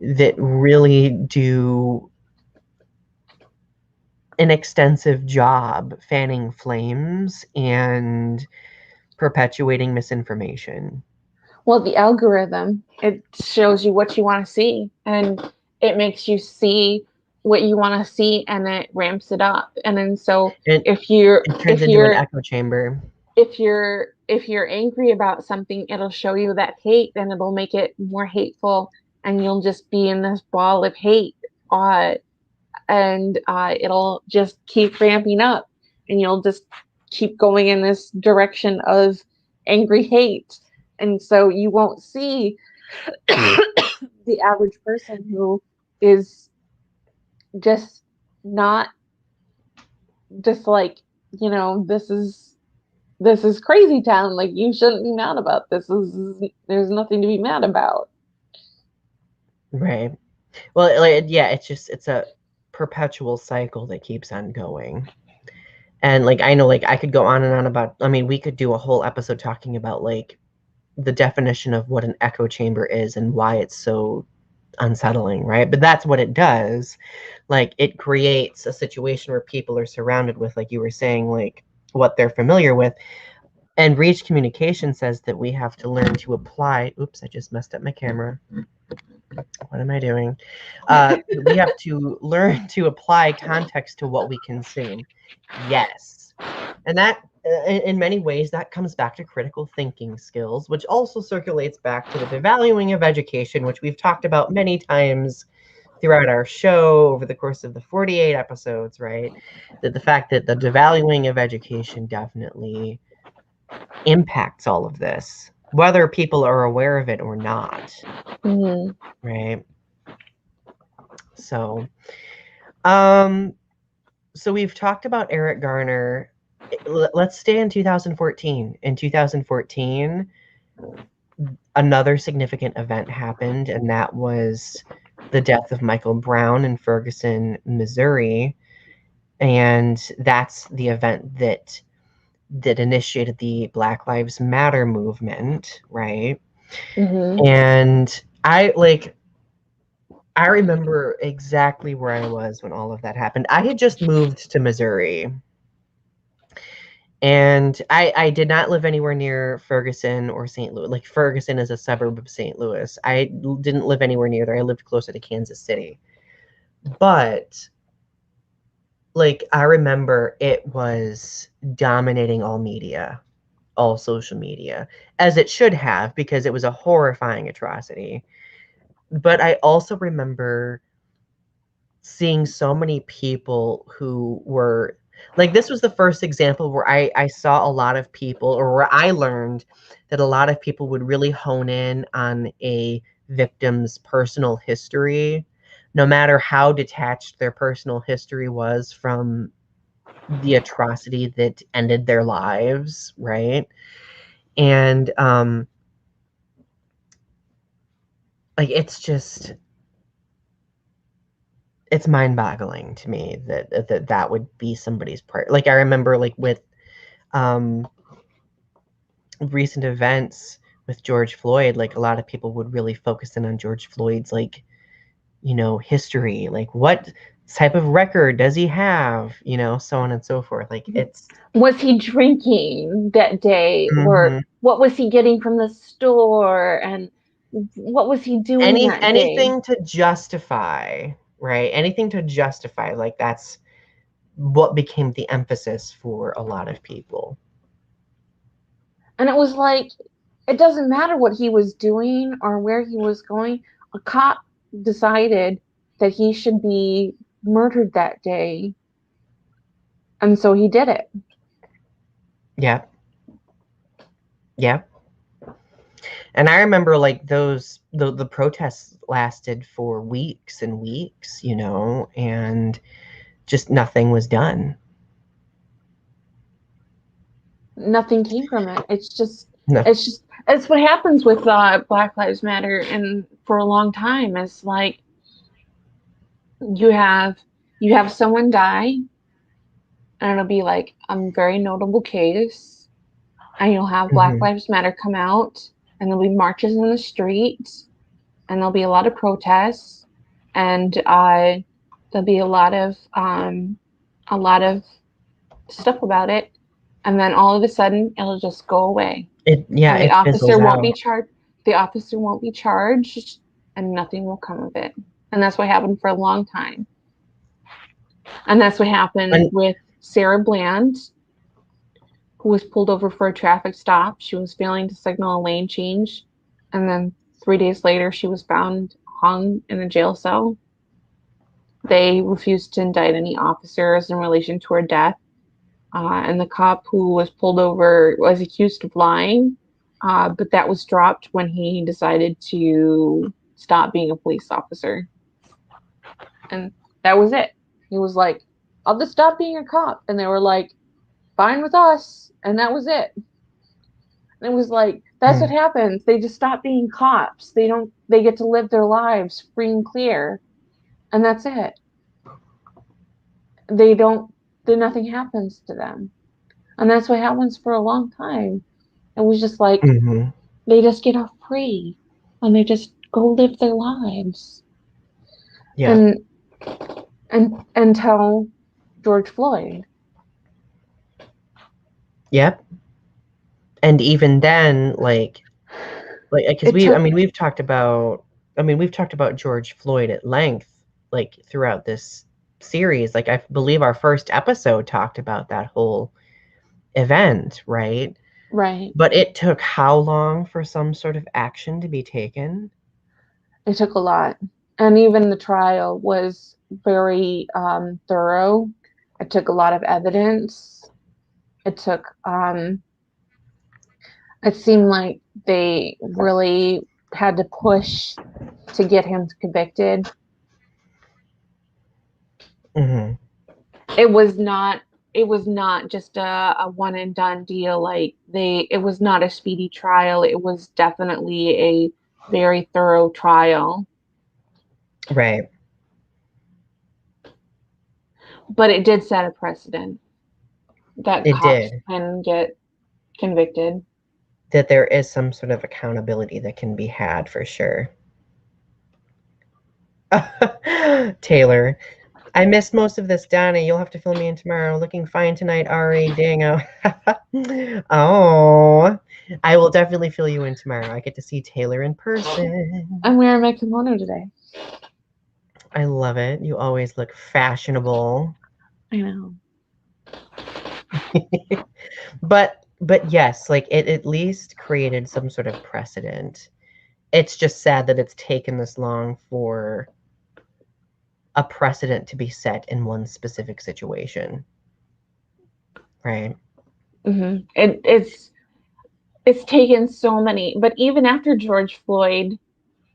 that really do an extensive job fanning flames and perpetuating misinformation. Well, the algorithm, it shows you what you want to see and it makes you see what you want to see and it ramps it up. And then so It if you're it turns if into an you're echo chamber. if you're angry about something, it'll show you that hate and it'll make it more hateful and you'll just be in this ball of hate. Uh, and it'll just keep ramping up and you'll just keep going in this direction of angry hate. And so you won't see the average person who is just not just like, this is this is crazy town. Like, you shouldn't be mad about this. There's nothing to be mad about. Right. Well, like, yeah, it's a perpetual cycle that keeps on going. And like I know like I could go on and on about, I mean, we could do a whole episode talking about like the definition of what an echo chamber is and why it's so unsettling, right? But that's what it does. Like it creates a situation where people are surrounded with, like you were saying, like what they're familiar with. And Reach Communication says that we have to learn to apply. Oops, I just messed up my camera. What am I doing? We have to learn to apply context to what we consume. Yes. And that, in many ways, that comes back to critical thinking skills, which also circulates back to the devaluing of education, which we've talked about many times throughout our show over the course of the 48 episodes, right? That the fact that the devaluing of education definitely impacts all of this, whether people are aware of it or not, Mm-hmm. right? So, um, so we've talked about Eric Garner. Let's stay in 2014. In 2014, another significant event happened, and that was the death of Michael Brown in Ferguson, Missouri. And that's the event that initiated the Black Lives Matter movement, right? Mm-hmm. And I remember exactly where I was when all of that happened. I had just moved to Missouri. And I did not live anywhere near Ferguson or St. Louis. Like Ferguson is a suburb of St. Louis. I didn't live anywhere near there. I lived closer to Kansas City. But like I remember it was dominating all media, all social media, as it should have, because it was a horrifying atrocity. But I also remember seeing so many people who were like, this was the first example where I saw a lot of people, or where I learned that a lot of people would really hone in on a victim's personal history, no matter how detached their personal history was from the atrocity that ended their lives, right? And like it's mind-boggling to me that would be somebody's prayer. Like I remember like with um recent events with George Floyd, like a lot of people would really focus in on George Floyd's like, history, like what type of record does he have, so on and so forth. Like it's Was he drinking that day, or mhm. what was he getting from the store, and what was he doing that day? Anything to justify, right? Anything to justify, like that's what became the emphasis for a lot of people. And it was like, it doesn't matter what he was doing or where he was going. A cop decided that he should be murdered that day, and so he did it. Yeah. Yeah. And I remember like the protests lasted for weeks and weeks, and just nothing was done. Nothing came from it. No. It's what happens with Black Lives Matter, and for a long time, it's like you have you have someone die, and it'll be like a very notable case, and you'll have Black Hmm. Lives Matter come out, and there'll be marches in the streets, and there'll be a lot of protests, and there'll be a lot of stuff about it, and then all of a sudden it'll just go away, and It fizzles out. the officer won't be charged, and nothing will come of it. And that's what happened for a long time. And that's what happened And with Sarah Bland, who was pulled over for a traffic stop. She was failing to signal a lane change, and then 3 days later she was found hung in a jail cell. They refused to indict any officers in relation to her death. And the cop who was pulled over was accused of lying, but that was dropped when he decided to stop being a police officer. And that was it. He was like, I'll just stop being a cop. And they were like, fine with us. And that was it. And it was like, that's what happens. They just stop being cops. They get to live their lives free and clear. And that's it. They don't, then nothing happens to them. And that's what happens for a long time. It was just like, Mm-hmm. they just get off free and they just go live their lives. Yeah. And until George Floyd. Yep. And even then, because It took we've talked about George Floyd at length, like throughout this series. Like I believe our first episode talked about that whole event, right? right. But it took how long for some sort of action to be taken? It took a lot. And even the trial was very thorough. It took a lot of evidence. It took it seemed like they really had to push to get him convicted. Mm-hmm. It was not just a one and done deal. Like it was not a speedy trial. It was definitely a very thorough trial. Right. But it did set a precedent that It cops did. can get convicted. That there is some sort of accountability that can be had for sure. Taylor, I missed most of this, Donny. You'll have to fill me in tomorrow. Looking fine tonight, Ari. Dango. Oh, I will definitely fill you in tomorrow. I get to see Taylor in person. I'm wearing my kimono today. I love it. You always look fashionable. I know. But yes, like it at least created some sort of precedent. It's just sad that it's taken this long for a precedent to be set in one specific situation. Right? Mm-hmm. It's taken so many, but even after George Floyd,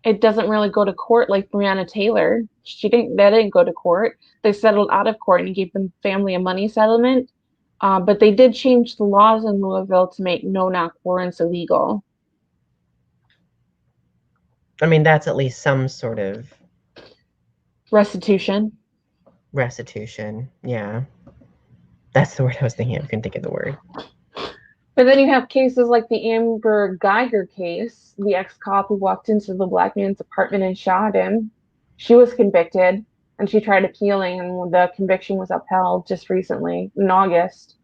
it doesn't really go to court like Breonna Taylor. That didn't go to court. They settled out of court and gave the family a money settlement. But they did change the laws in Louisville to make no-knock warrants illegal. I mean, that's at least some sort of Restitution. restitution. Yeah. That's the word I was thinking of. I couldn't think of the word. But then you have cases like the Amber Geiger case, the ex-cop who walked into the black man's apartment and shot him. She was convicted and she tried appealing, and the conviction was upheld just recently in August.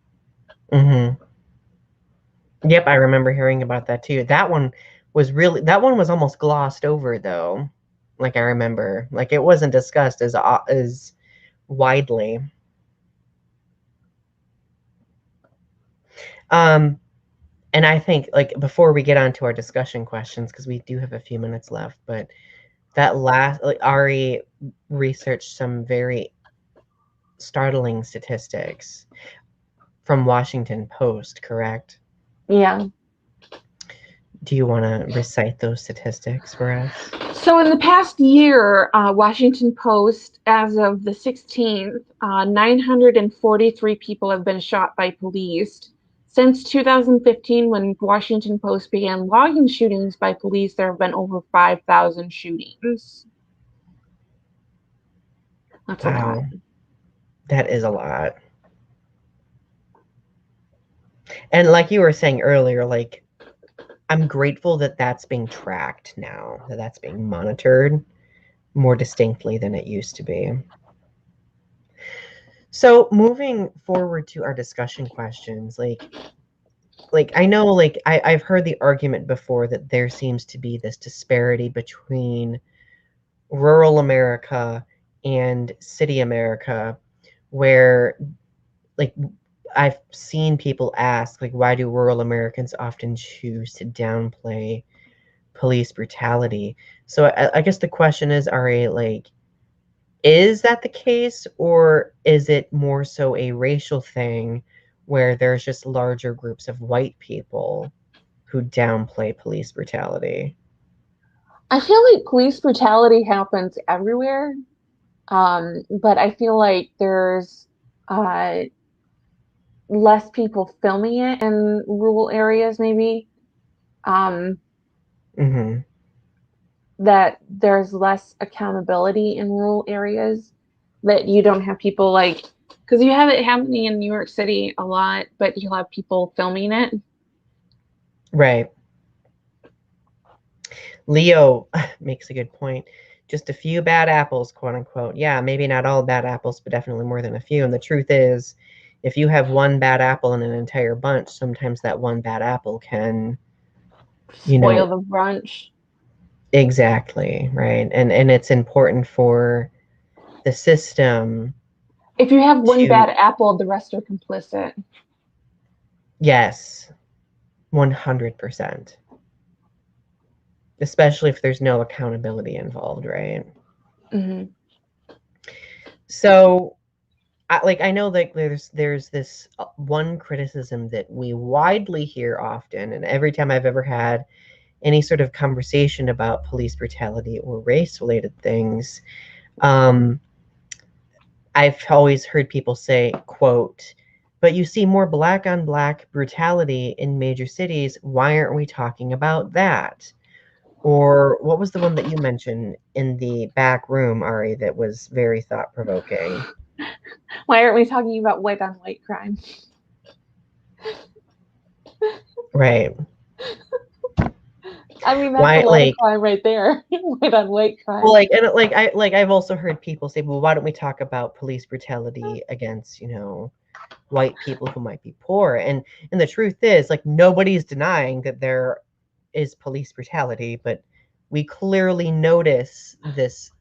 Mm-hmm. Yep, I remember hearing about that too. That one was almost glossed over though. Like I remember, like it wasn't discussed as widely. Um, and I think like before we get on to our discussion questions, because we do have a few minutes left, but that last like Ari researched some very startling statistics from Washington Post, correct? Yeah. Do you want to recite those statistics for us? So in the past year, Washington Post, as of the 16th, 943 people have been shot by police. Since 2015, when Washington Post began logging shootings by police, there have been over 5,000 shootings. That's a lot. Wow, that is a lot. And like you were saying earlier, like I'm grateful that that's being tracked now, that that's being monitored more distinctly than it used to be. So moving forward to our discussion questions, like I know I've heard the argument before that there seems to be this disparity between rural America and city America where like I've seen people ask like why do rural Americans often choose to downplay police brutality? So I guess the question is, Ari, like, is that the case, or is it more so a racial thing where there's just larger groups of white people who downplay police brutality? I feel like police brutality happens everywhere, but I feel like uh, less people filming it in rural areas, maybe. Um, Mm-hmm. that there's less accountability in rural areas, that you don't have people like, because you have it happening in New York City a lot, but you'll have people filming it. Right. Leo makes a good point. Just a few bad apples, quote unquote. Yeah, maybe not all bad apples, but definitely more than a few. And the truth is, if you have one bad apple in an entire bunch, sometimes that one bad apple can, you Spoil know, the brunch. exactly, right? And it's important for the system If you have one to, bad apple, the rest are complicit. yes, 100%. Especially if there's no accountability involved, right? Mm-hmm. So I know that there's this one criticism that we widely hear often, and every time I've ever had any sort of conversation about police brutality or race related things, um, I've always heard people say, quote, but you see more black on black brutality in major cities. Why aren't we talking about that? Or what was the one that you mentioned in the back room, Ari, that was very thought provoking? Why aren't we talking about white on white crime? Right. I mean, that's a Why, lot of like, crime right there. White on white well, crime. I've also heard people say, well, why don't we talk about police brutality against, white people who might be poor? And the truth is, like, nobody's denying that there is police brutality, but we clearly notice this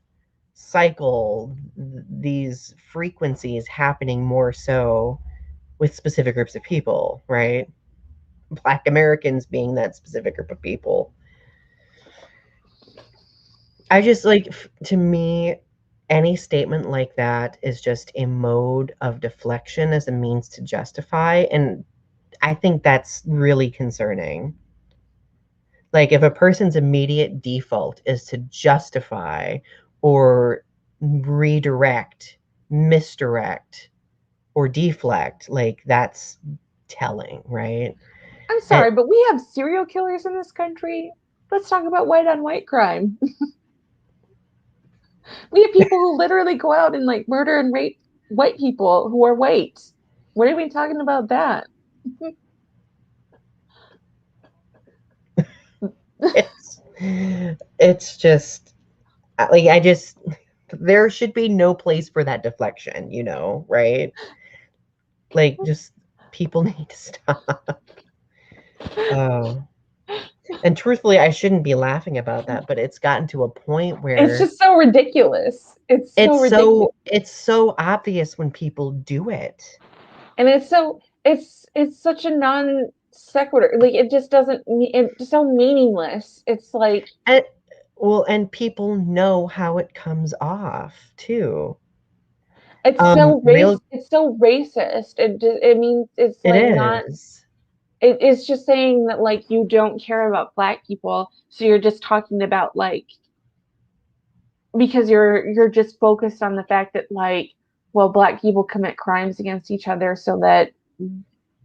cycle, these frequencies happening more so with specific groups of people, right? Black Americans being that specific group of people. I just like, to me, any statement like that is just a mode of deflection as a means to justify. And I think that's really concerning. Like, if a person's immediate default is to justify or redirect, misdirect, or deflect, like, that's telling, right? I'm And sorry, but we have serial killers in this country. Let's talk about white on white crime. We have people who literally go out and like murder and rape white people who are white. What are we talking about that? it's it's just like, I just, there should be no place for that deflection, right? Like, just people need to stop. Oh. And truthfully, I shouldn't be laughing about that, but it's gotten to a point It's where just so ridiculous. It's so ridiculous. it's so obvious when people do it. And it's such a non sequitur. Like it just doesn't it's so meaningless. It's like And well, and people know how it comes off too. Real it's so racist. It means it's it like not is. it's just saying that like you don't care about black people, so you're just talking about like because you're just focused on the fact that like well black people commit crimes against each other so that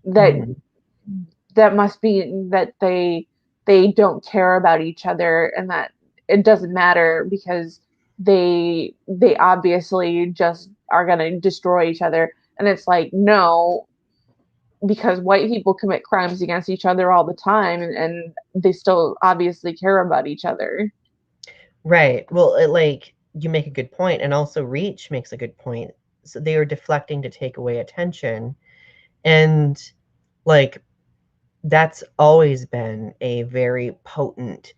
Mhm. that must be that they don't care about each other and that it doesn't matter because they obviously just are going to destroy each other and it's like no because white people commit crimes against each other all the time and they still obviously care about each other. Right. Well, like, you make a good point, and also Reach makes a good point. So they are deflecting to take away attention, and like, that's always been a very potent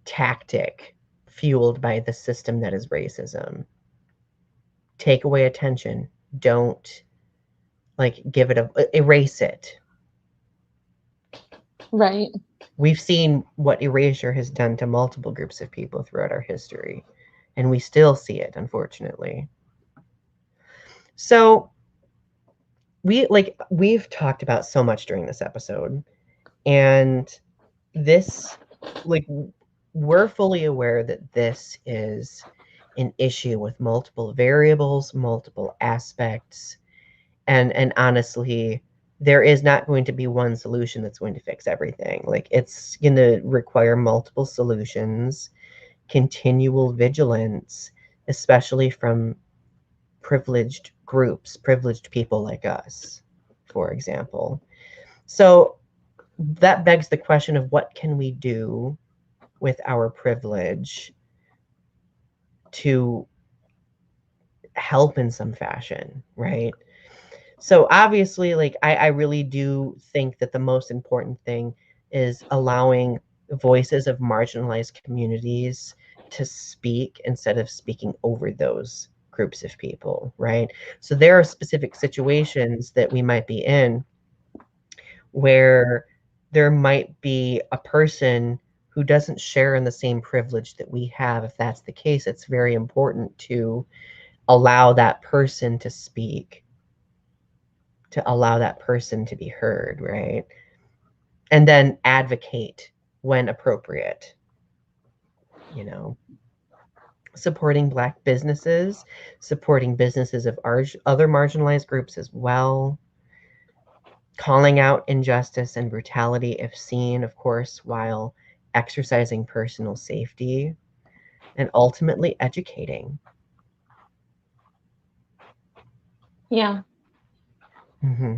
tactic fueled by the system that is racism. Take away attention. Don't, like, give it erase it. Right. We've seen what erasure has done to multiple groups of people throughout our history, and we still see it, unfortunately. So we've talked about so much during this episode, and this, like, we're fully aware that this is an issue with multiple variables, multiple aspects, And honestly, there is not going to be one solution that's going to fix everything. Like, it's going to require multiple solutions, continual vigilance, especially from privileged groups, privileged people like us, for example. So that begs the question of what can we do with our privilege to help in some fashion, right? So obviously, like, I really do think that the most important thing is allowing voices of marginalized communities to speak instead of speaking over those groups of people, right? So there are specific situations that we might be in where there might be a person who doesn't share in the same privilege that we have. If that's the case, it's very important to allow that person to speak, to allow that person to be heard, right? And then advocate when appropriate, you know, supporting Black businesses, supporting businesses of other marginalized groups as well, calling out injustice and brutality if seen, of course, while exercising personal safety, and ultimately educating. Yeah. Mm-hmm.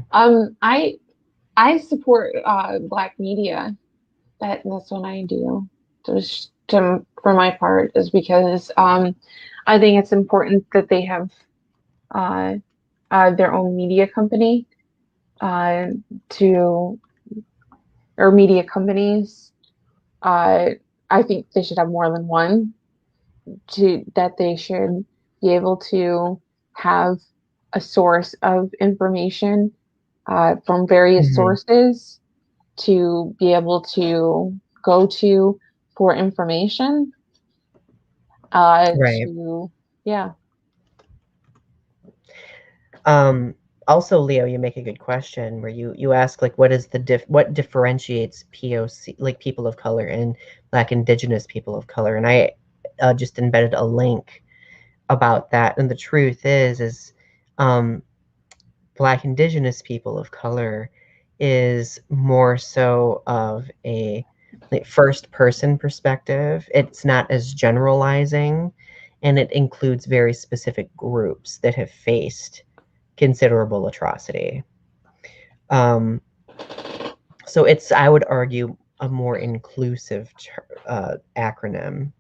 I support Black media. That's what I do. Just for my part is because I think it's important that they have uh, their own media company uh, to or media companies. Uh, I think they should have more than one. To that they should be able to have a source of information from various Mm-hmm. sources to be able to go to for information. Right. To yeah, Um, Also, Leo, you make a good question where you ask, like, what is what differentiates POC, like people of color, and Black Indigenous people of color, and I just embedded a link about that. And the truth is um, Black Indigenous people of color is more so of a, like, first person perspective. It's not as generalizing, and it includes very specific groups that have faced considerable atrocity. Um, so it's, I would argue, a more inclusive acronym.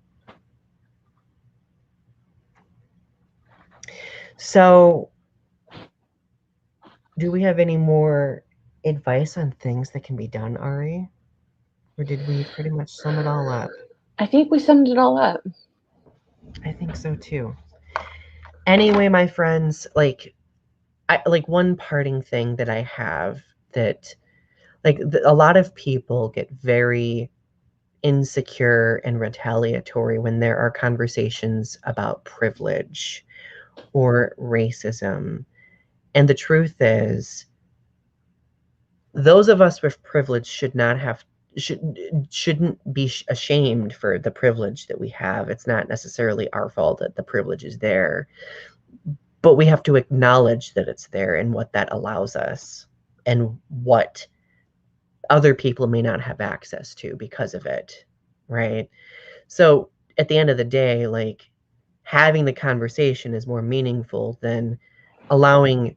So, do we have any more advice on things that can be done, Ari? Or did we pretty much sum it all up? I think we summed it all up. I think so too. Anyway, my friends, like, like one parting thing that I have, that, like, a lot of people get very insecure and retaliatory when there are conversations about privilege or racism. And the truth is, those of us with privilege should not have should shouldn't be ashamed for the privilege that we have. It's not necessarily our fault that the privilege is there, but we have to acknowledge that it's there and what that allows us, and what other people may not have access to because of it, right? So at the end of the day, like, having the conversation is more meaningful than allowing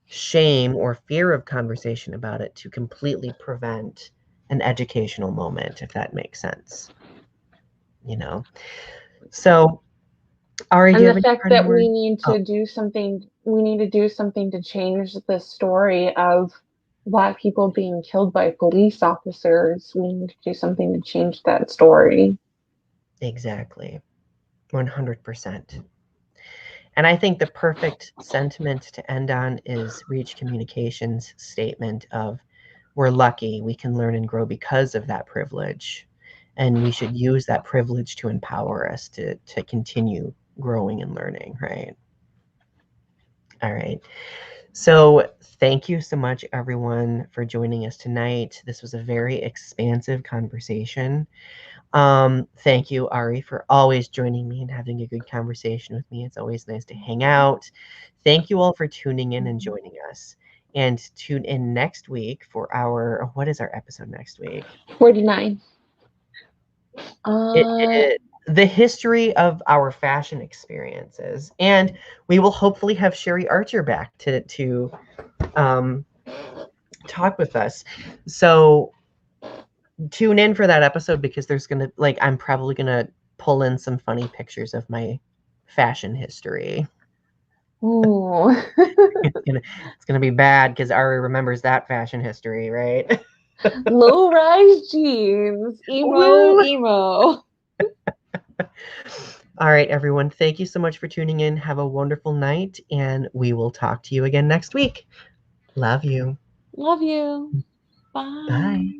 shame or fear of conversation about it to completely prevent an educational moment, if that makes sense, you know? So, Ari, do And you the have any fact parting that words? Oh, we need to do something to change the story of Black people being killed by police officers. We need to do something to change that story. exactly. 100%. And I think the perfect sentiment to end on is Reach Communications' statement of, we're lucky we can learn and grow because of that privilege. And we should use that privilege to empower us to continue growing and learning, right? All right. So thank you so much, everyone, for joining us tonight. This was a very expansive conversation. Thank you, Ari, for always joining me and having a good conversation with me. It's always nice to hang out. Thank you all for tuning in and joining us. And tune in next week for what is our episode next week? 49. The history of our fashion experiences. And we will hopefully have Sherry Archer back to talk with us. So tune in for that episode because I'm probably gonna pull in some funny pictures of my fashion history. Ooh. It's gonna be bad because Ari remembers that fashion history, right? Low rise jeans. Emo, Woo! emo. All right, everyone. Thank you so much for tuning in. Have a wonderful night, and we will talk to you again next week. Love you. Love you. Bye. Bye.